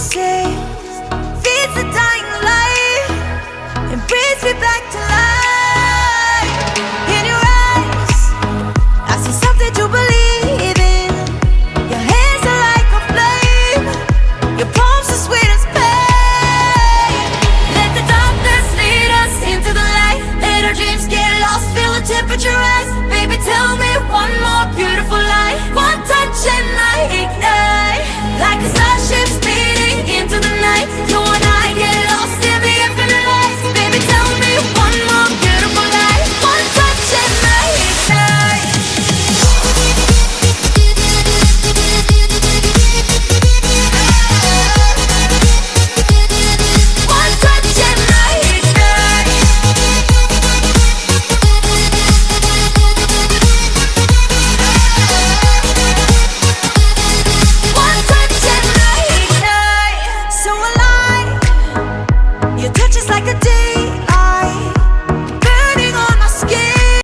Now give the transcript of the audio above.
say, feeds the dying light and brings me back to life. In your eyes, I see something to believe in. Your hands are like a flame, your palms are sweet as pain. Let the darkness lead us into the light. Let our dreams get lost, feel the temperature rise. Baby, tell me one more beautiful lie. One touch and I ignite, like a starship speeding into the night. You and I get lost in the infinite lights. Baby, tell me one more beautiful lie. One touch and I ignite. One touch and I ignite. One touch and I ignite. So alive, your touch is like a day.